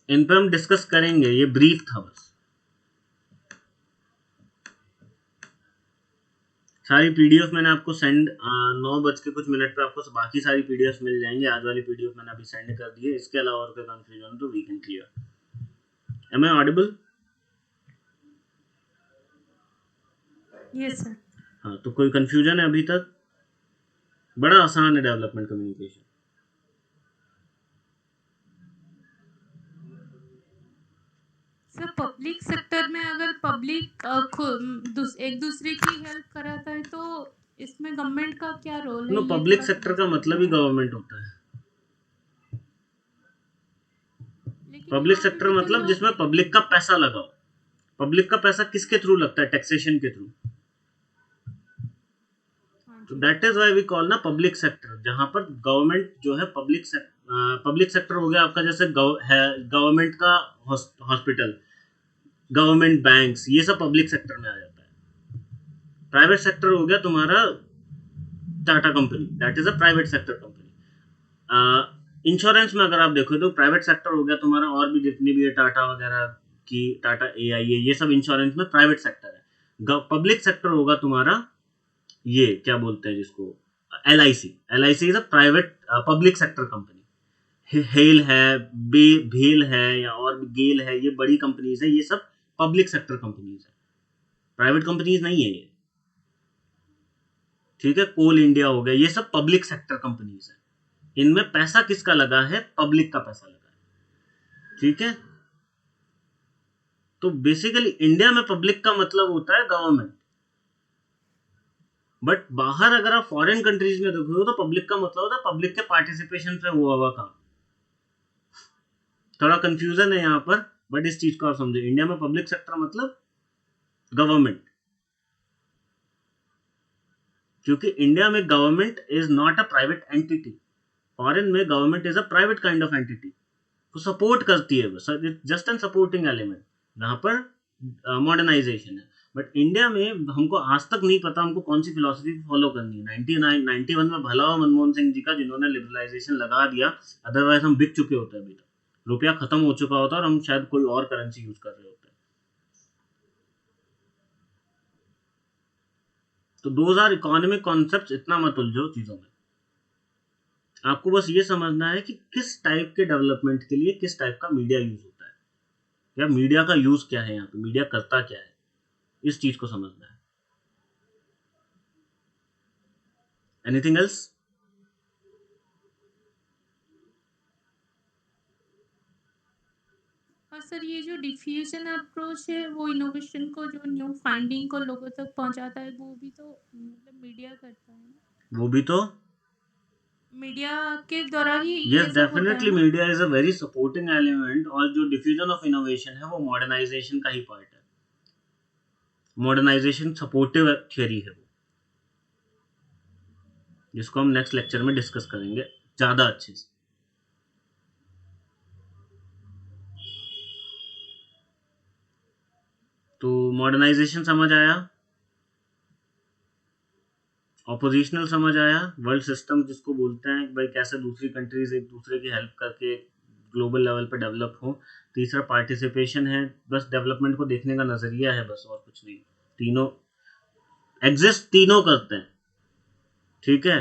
Speaker 1: इन पर हम डिस्कस करेंगे, ये ब्रीफ था बस। सारी पीडीएफ मैंने आपको सेंड 9:00 पे आपको बाकी सारी पीडीएफ मिल जाएंगे। आज वाली पीडीएफ मैंने अभी सेंड कर दी है। इसके अलावा और कोई कंफ्यूजन तो we can clear. Am I audible?
Speaker 2: Yes sir.
Speaker 1: हाँ, तो कोई कंफ्यूजन है अभी तक? बड़ा आसान है development communication.
Speaker 2: Sir public sector में अगर पब्लिक एक दूसरे की हेल्प कराता है तो इसमें गवर्नमेंट का क्या रोल है,
Speaker 1: नो,
Speaker 2: ये
Speaker 1: पब्लिक
Speaker 2: थोड़ा
Speaker 1: सेक्टर का
Speaker 2: समझना
Speaker 1: मतलब ही
Speaker 2: था।
Speaker 1: गवर्नमेंट होता है।
Speaker 2: लेकिन
Speaker 1: पब्लिक
Speaker 2: यहाँ पे
Speaker 1: सेक्टर
Speaker 2: भी तो
Speaker 1: मतलब
Speaker 2: लोग।
Speaker 1: जिसमें पब्लिक का पैसा लगाओ। पब्लिक का पैसा किसके थ्रू लगता है? टैक्सेशन के थ्रू।
Speaker 2: हाँ
Speaker 1: तो
Speaker 2: जी।
Speaker 1: That is why we call ना पब्लिक सेक्टर, जहां पर गवर्नमेंट जो है पब्लिक सेक्टर हो गया आपका, जैसे गवर्नमेंट का हॉस्पिटल, गवर्नमेंट बैंक्स, ये सब पब्लिक सेक्टर में आ जाता है। प्राइवेट सेक्टर हो गया तुम्हारा Tata company, that is a private sector company. Insurance में अगर आप देखो तो प्राइवेट सेक्टर हो गया तुम्हारा, और भी जितनी भी है टाटा वगैरह की, टाटा एआई, ये सब इंश्योरेंस में प्राइवेट सेक्टर है। पब्लिक सेक्टर होगा तुम्हारा, ये क्या बोलते हैं जिसको, L I C is a private public sector company. हेल है, भेल है, या और भी गेल है, ये बड़ी कंपनीज है, ये सब पब्लिक सेक्टर कंपनीज है, प्राइवेट कंपनीज नहीं है ये। ठीक है, कोल इंडिया हो गया, ये सब पब्लिक सेक्टर कंपनीज है। इनमें पैसा किसका लगा है? पब्लिक का पैसा लगा है। ठीक है, तो बेसिकली इंडिया में पब्लिक का मतलब होता है गवर्नमेंट, बट बाहर अगर आप फॉरेन कंट्रीज में देखोगे तो पब्लिक का मतलब होता है पब्लिक के पार्टिसिपेशन से हुआ हुआ काम। थोड़ा कंफ्यूजन है यहाँ पर, बट इस चीज को आप समझे, इंडिया में पब्लिक सेक्टर मतलब गवर्नमेंट, क्योंकि इंडिया में government is not a private entity, foreign में government is a private kind of entity, तो सपोर्ट करती है बस, जस्ट एन सपोर्टिंग एलिमेंट, जहां पर मॉडर्नाइजेशन है। बट इंडिया में हमको आज तक नहीं पता हमको कौन सी फिलोसफी फॉलो करनी है। 91 में भला हुआ मनमोहन सिंह जी का, जिन्होंने लिबरलाइजेशन लगा दिया, अदरवाइज हम बिक चुके होते अभी तक, रुपया खत्म हो चुका होता और हम शायद कोई और करेंसी यूज कर रहे होते। तो 2000 इकोनॉमिक कॉन्सेप्ट, इतना मत उलझो चीजों में, आपको बस ये समझना है कि किस टाइप के डेवलपमेंट के लिए किस टाइप का मीडिया यूज होता है, या मीडिया का यूज क्या है, यहाँ पे मीडिया करता क्या है, इस चीज को समझना है। Anything else?
Speaker 2: और सर ये जो डिफ्यूजन अप्रोच है वो इनोवेशन को, जो न्यू फाइंडिंग को लोगों तक पहुंचाता है, वो भी तो मतलब मीडिया करता है ना?
Speaker 1: वो भी तो,
Speaker 2: मीडिया के द्वारा ही
Speaker 1: यस
Speaker 2: ये सब होता है
Speaker 1: डेफिनेटली
Speaker 2: ना?
Speaker 1: Media is a very supporting element, और जो डिफ्यूजन ऑफ इनोवेशन है वो मॉडर्नाइजेशन का ही पार्ट है। मॉडर्नाइजेशन सपोर्टिव थियरी है वो, जिसको हम नेक्स्ट लेक्चर में डिस्कस करेंगे ज्यादा अच्छे से। तो मॉडर्नाइजेशन समझ आया, ऑपोजिशनल समझ आया, वर्ल्ड सिस्टम जिसको बोलते हैं भाई, कैसे दूसरी कंट्रीज एक दूसरे की हेल्प करके ग्लोबल लेवल पे डेवलप हो। तीसरा पार्टिसिपेशन है, बस डेवलपमेंट को देखने का नजरिया है बस, और कुछ नहीं। तीनों एग्जिस्ट, तीनों करते हैं। ठीक है,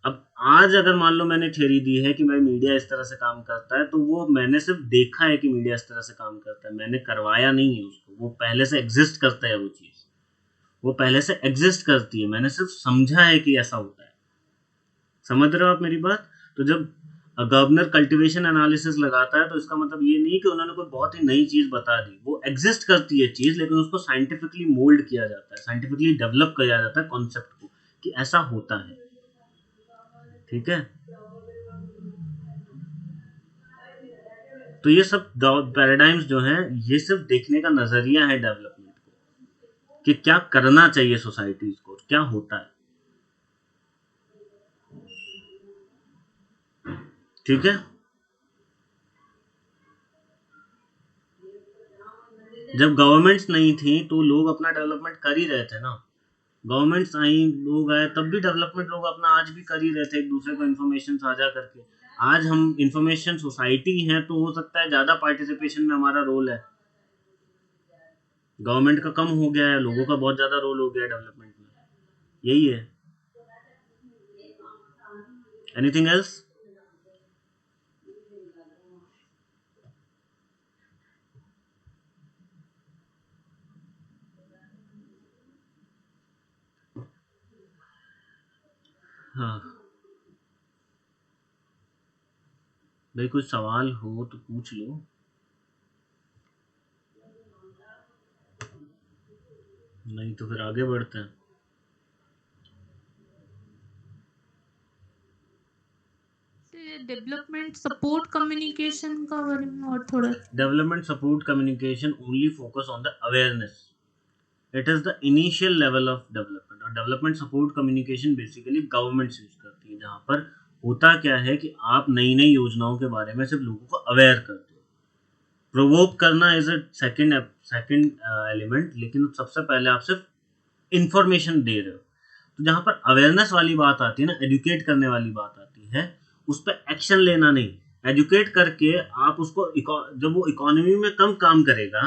Speaker 1: अब आज अगर मान लो मैंने थ्योरी दी है कि भाई मीडिया इस तरह से काम करता है, तो वो मैंने सिर्फ देखा है कि मीडिया इस तरह से काम करता है, मैंने करवाया नहीं है उसको, वो पहले से एग्जिस्ट करता है, वो चीज वो पहले से एग्जिस्ट करती है, मैंने सिर्फ समझा है कि ऐसा होता है। समझ रहे हो आप मेरी बात? तो जब गवर्नर कल्टीवेशन एनालिसिस लगाता है, तो इसका मतलब ये नहीं कि उन्होंने कोई बहुत ही नई चीज बता दी, वो एग्जिस्ट करती है चीज, लेकिन उसको साइंटिफिकली मोल्ड किया जाता है, साइंटिफिकली डेवलप किया जाता है कॉन्सेप्ट को, कि ऐसा होता है। ठीक है, तो ये सब पैराडाइम्स जो हैं, ये सिर्फ देखने का नजरिया है डेवलपमेंट को, कि क्या करना चाहिए सोसाइटीज को, क्या होता है। ठीक है, जब गवर्नमेंट्स नहीं थी तो लोग अपना डेवलपमेंट कर ही रहे थे ना, गवर्नमेंट्स आई, लोग आए, तब भी डेवलपमेंट लोग अपना आज भी कर ही रहे थे, एक दूसरे को इन्फॉर्मेशन साझा करके। आज हम इंफॉर्मेशन सोसाइटी हैं, तो हो सकता है ज्यादा पार्टिसिपेशन में हमारा रोल है, गवर्नमेंट का कम हो गया है, लोगों का बहुत ज्यादा रोल हो गया है डेवलपमेंट में, यही है। Anything else? हाँ भाई, कुछ सवाल हो तो पूछ लो, नहीं तो फिर आगे बढ़ते हैं।
Speaker 2: डेवलपमेंट सपोर्ट कम्युनिकेशन का बारे में और थोड़ा।
Speaker 1: Development support communication only focus on the awareness, it is the initial level of development, और development support communication basically government use करती है, जहां पर होता क्या है कि आप नई नई योजनाओं के बारे में सिर्फ लोगों को अवेयर करते हो। प्रोवोक करना इज अ सेकंड एलिमेंट, लेकिन सबसे पहले आप सिर्फ इंफॉर्मेशन दे रहे हो। तो जहां पर अवेयरनेस वाली बात आती है ना, एजुकेट करने वाली बात आती है, उस पर एक्शन लेना नहीं, एजुकेट करके आप उसको जब वो इकोनॉमी में कम काम करेगा,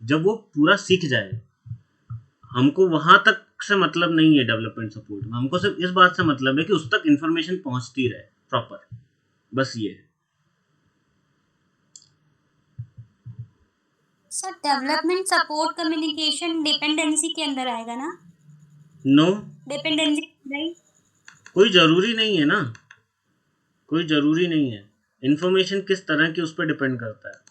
Speaker 1: जब वो पूरा सीख जाए, हमको वहां तक से मतलब नहीं है डेवलपमेंट सपोर्ट में, हमको सिर्फ इस बात से मतलब है कि उस तक इंफॉर्मेशन पहुंचती रहे प्रॉपर, बस ये है।
Speaker 3: Sir development support communication dependency के अंदर आएगा ना?
Speaker 1: नो,
Speaker 3: डिपेंडेंसी नहीं?
Speaker 1: कोई जरूरी नहीं है ना, कोई जरूरी नहीं है। इंफॉर्मेशन किस तरह की उस पर डिपेंड करता है।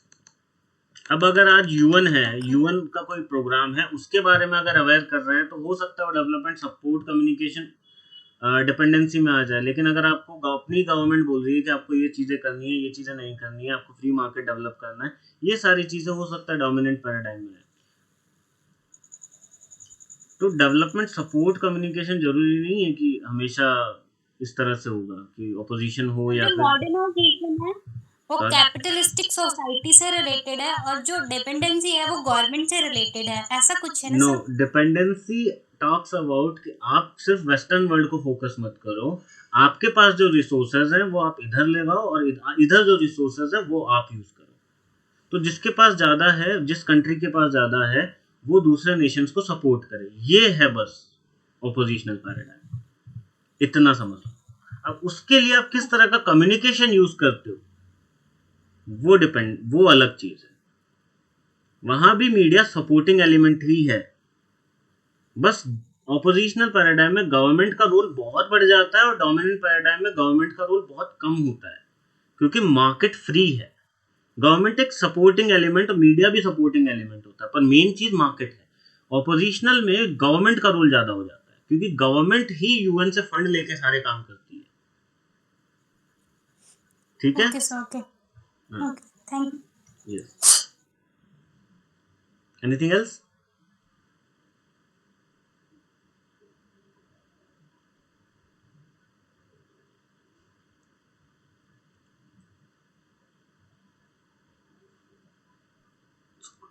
Speaker 1: अब अगर आज यूएन है,
Speaker 2: ओके।
Speaker 1: यूएन का कोई प्रोग्राम है, उसके बारे में अगर अवेयर कर रहे हैं तो हो सकता है वो डेवलपमेंट सपोर्ट कम्युनिकेशन डिपेंडेंसी में आ जाए। लेकिन अगर आपको अपनी गवर्नमेंट बोल रही है कि आपको ये चीज़ें करनी है, ये चीज़ें नहीं करनी है, आपको फ्री मार्केट डेवलप करना है, ये सारी चीज़ें हो सकता है डोमिनेंट पैराडाइम में है। तो डेवलपमेंट सपोर्ट कम्युनिकेशन जरूरी नहीं है कि हमेशा इस तरह से होगा कि ऑपोजिशन हो
Speaker 2: तो
Speaker 1: या
Speaker 2: जो
Speaker 1: फिर
Speaker 2: मॉडर्नाइजेशन है वो
Speaker 1: सर।
Speaker 2: कैपिटलिस्टिक सोसाइटी से रिलेटेड है और जो डिपेंडेंसी है वो गवर्नमेंट से रिलेटेड है, ऐसा कुछ है ना
Speaker 1: no,
Speaker 2: sir?
Speaker 1: Dependency talks about कि आप सिर्फ वेस्टर्न वर्ल्ड को फोकस मत करो। आपके पास जो रिसोर्सेज हैं वो आप इधर ले आओ, और इधर जो रिसोर्सेज है वो आप यूज करो। तो जिसके पास ज्यादा है, जिस कंट्री के पास ज्यादा है, वो दूसरे नेशंस को सपोर्ट करे। ये है बस ओपोजिशनल पैराडाइम, इतना समझ लो। अब उसके लिए आप किस तरह का कम्युनिकेशन यूज करते हो, वो अलग चीज है। वहां भी मीडिया सपोर्टिंग एलिमेंट ही है। बस ऑपोजिशनल पैराडाइम में गवर्नमेंट का रोल बहुत बढ़ जाता है और डोमिनेंट पैराडाइम में गवर्नमेंट का रोल बहुत कम होता है, क्योंकि मार्केट फ्री है। गवर्नमेंट एक सपोर्टिंग एलिमेंट और मीडिया भी सपोर्टिंग एलिमेंट होता है, पर मेन चीज मार्केट है। ऑपोजिशनल में गवर्नमेंट का रोल ज्यादा हो जाता है, क्योंकि गवर्नमेंट ही यूएन से फंड लेके सारे काम करती है। ठीक है।
Speaker 2: Okay sir, okay.
Speaker 1: हाँ।
Speaker 2: Okay, thank you.
Speaker 1: Yes. Anything else?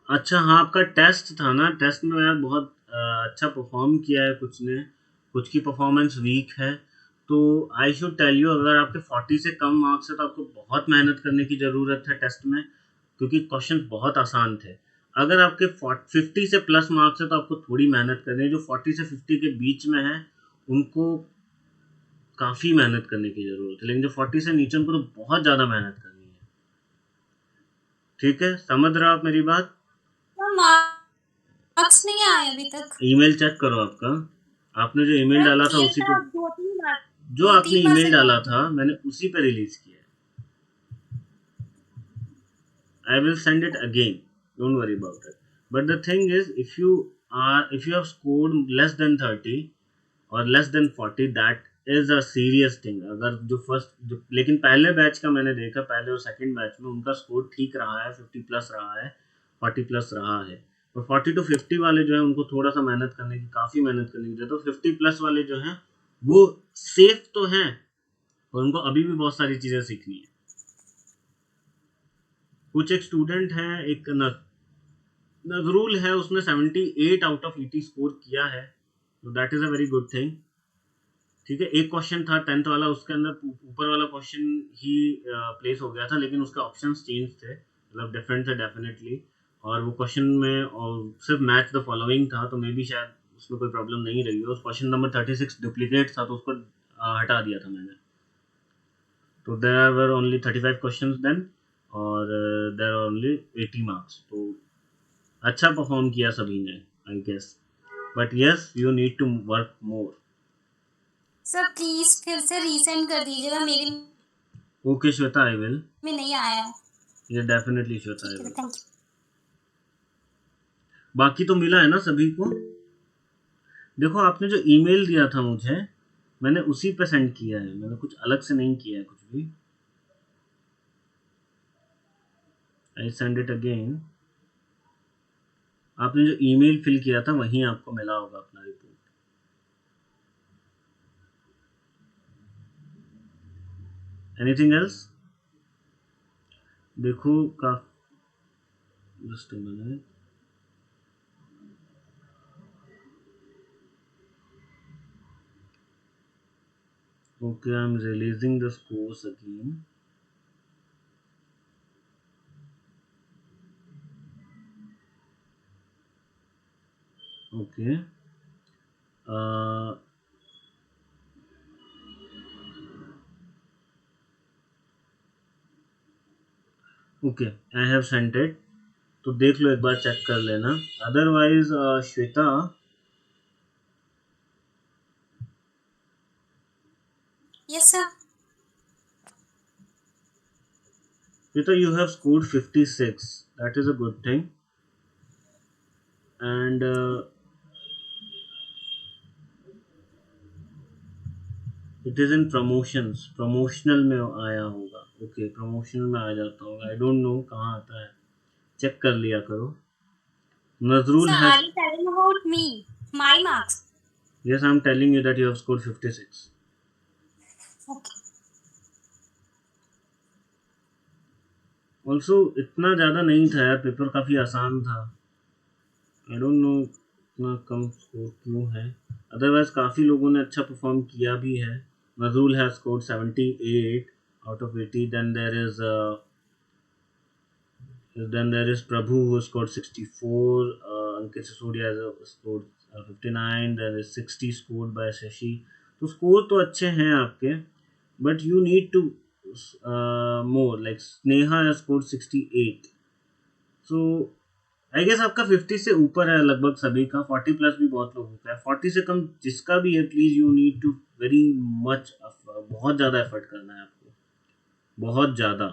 Speaker 1: अच्छा हाँ, आपका टेस्ट था ना, टेस्ट में यार बहुत अच्छा परफॉर्म किया है कुछ ने, कुछ की परफॉर्मेंस वीक है। तो आई शुड टेल यू, अगर आपके 40 से कम मार्क्स है तो आपको बहुत मेहनत करने की ज़रूरत है टेस्ट में, क्योंकि क्वेश्चन बहुत आसान थे। अगर आपके 50 से प्लस मार्क्स है तो आपको थोड़ी मेहनत करनी है। जो 40 से 50 के बीच में है उनको काफ़ी मेहनत करने की ज़रूरत है, लेकिन जो 40 से नीचे उनको तो बहुत ज़्यादा मेहनत करनी है। ठीक है, समझ रहे हो आप मेरी बात?
Speaker 2: सर मार्क्स नहीं आए अभी तक।
Speaker 1: ईमेल चेक करो आपका। आपने जो ईमेल
Speaker 2: सर
Speaker 1: डाला था
Speaker 2: किया
Speaker 1: उसी पे,
Speaker 2: था 2-3 बार,
Speaker 1: जो
Speaker 2: दो
Speaker 1: आपने
Speaker 2: तीन बार
Speaker 1: ईमेल
Speaker 2: से
Speaker 1: डाला
Speaker 2: कॉल
Speaker 1: था
Speaker 2: कर।
Speaker 1: मैंने उसी पे रिलीज किया है। I will send it again. Don't worry about it. But the thing is, if you have scored less than 30 और less than 40, that is a serious thing. अगर जो फर्स्ट जो लेकिन पहले बैच का मैंने देखा, पहले और सेकंड बैच में उनका स्कोर ठीक रहा है, 50 प्लस रहा है, 40 प्लस रहा है। और 40 टू 50 वाले जो है उनको थोड़ा सा मेहनत करने की, काफ़ी मेहनत करने की जरूरत है। तो 50 प्लस वाले जो हैं वो सेफ तो हैं, और उनको अभी भी बहुत सारी चीज़ें सीखनी है। कुछ एक स्टूडेंट हैं, एक नजरुल है, उसने 78 आउट ऑफ 80 स्कोर किया है, तो that is a very good thing. ठीक है, एक क्वेश्चन था 10th वाला, उसके अंदर ऊपर वाला क्वेश्चन ही प्लेस हो गया था, लेकिन उसके ऑप्शंस चेंज थे, मतलब डिफरेंट थे डेफिनेटली। और वो क्वेश्चन में और सिर्फ मैच द फॉलोइंग था, तो मे बी शायद उसमें कोई प्रॉब्लम नहीं रही हो। उस क्वेश्चन नंबर 36 डुप्लीकेट था, तो उसको हटा दिया था मैंने। तो there were only 35 questions then, और देयर आर ओनली 80 मार्क्स। तो अच्छा परफॉर्म किया सभी ने, I guess. But yes, you need to work more.
Speaker 2: Sir please फिर से रीसेंड कर दीजिएगा, मेरे
Speaker 1: ओके श्वेता, आई विल।
Speaker 2: में नहीं आया है।
Speaker 1: ये डेफिनेटली श्वेता, आई
Speaker 2: ठीक है,
Speaker 1: विल।
Speaker 2: Thank you.
Speaker 1: बाकी तो मिला है ना सभी को? देखो, आपने जो ईमेल दिया था मुझे, मैंने उसी पे सेंड किया है, मैंने कुछ अलग से नहीं किया है कुछ भी। I send it again. आपने जो ईमेल फिल किया था वहीं आपको मिला होगा अपना रिपोर्ट। Anything else? देखो का, just a minute. Okay, I am releasing the scores again. Okay, okay, I have sent it. तो देख लो, एक बार चेक कर लेना। Otherwise Shweta,
Speaker 3: Yes, sir.
Speaker 1: Rita, you have scored 56. That is a good thing. And it is in promotions. Promotional में आया होगा. Okay, promotional में आ जाता होगा. I don't know कहाँ आता है. चेक कर लिया करो.
Speaker 3: Sir,
Speaker 1: Nazrul
Speaker 3: are
Speaker 1: has.
Speaker 3: you telling about me? My marks.
Speaker 1: Yes, I'm telling you that you have scored 56.
Speaker 3: Okay.
Speaker 1: Also इतना ज़्यादा नहीं था यार. पेपर काफ़ी आसान था. आई डोंट नो इतना कम स्कोर क्यों है. अदरवाइज काफ़ी लोगों ने अच्छा परफॉर्म किया भी है. Nazrul has scored 78 out of 80. Then there is Prabhu who scored 64. Ankit Sisodia has scored 59. There is 60 scored by Shashi. तो स्कोर तो अच्छे हैं आपके, but you need to more. Like Sneha has scored 68. So I guess आपका 50 से ऊपर है लगभग सभी का. 40 प्लस भी बहुत लोगों का है. 40 से कम जिसका भी है, please you need to very much, बहुत ज़्यादा एफर्ट करना है आपको, बहुत ज़्यादा.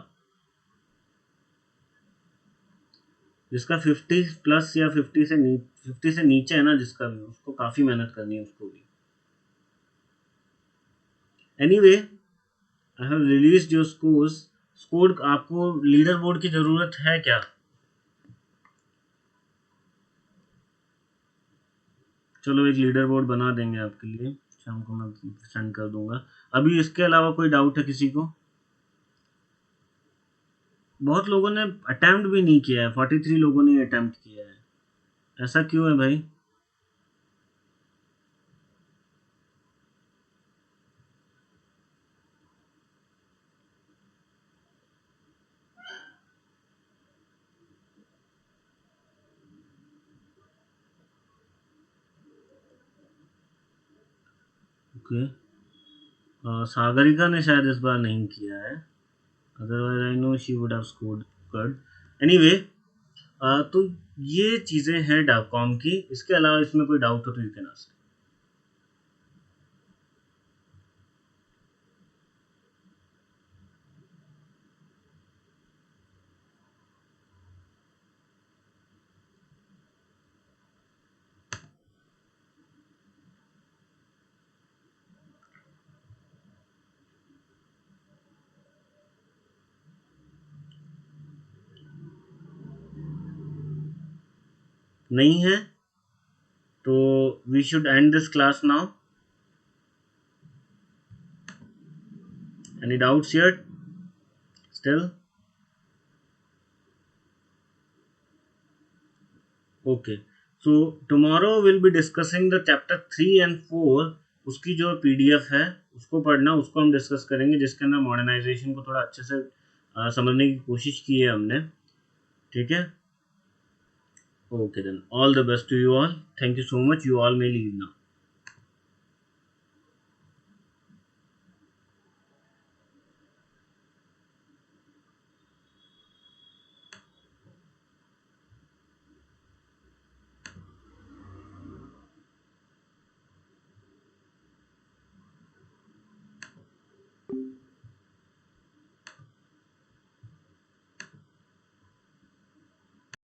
Speaker 1: जिसका 50 प्लस या 50 से नीचे है ना, जिसका भी, उसको काफ़ी मेहनत करनी है उसको भी. Anyway, I have released your scores. Score आपको लीडर बोर्ड की ज़रूरत है क्या? चलो एक लीडर बोर्ड बना देंगे आपके लिए. शाम को मैं सेंड कर दूंगा. अभी इसके अलावा कोई डाउट है किसी को? बहुत लोगों ने अटेम्प्ट भी नहीं किया है. 43 लोगों ने अटेम्प्ट किया है. ऐसा क्यों है भाई? ओके. सागरिका ने शायद इस बार नहीं किया है. Otherwise I know she would have scored good. Anyway, तो ये चीज़ें हैं डाकॉम की. इसके अलावा इसमें कोई डाउट हो तो यू कैन आस्क. नहीं है तो we should end this class now. Any doubts here still? Okay. So tomorrow will be discussing the chapter 3 and 4. उसकी जो पीडीएफ है उसको पढ़ना, उसको हम डिस्कस करेंगे, जिसके अंदर मॉडर्नाइजेशन को थोड़ा अच्छे से समझने की कोशिश की है हमने. ठीक है. Okay then, all the best to you all. Thank you so much. You all may leave now.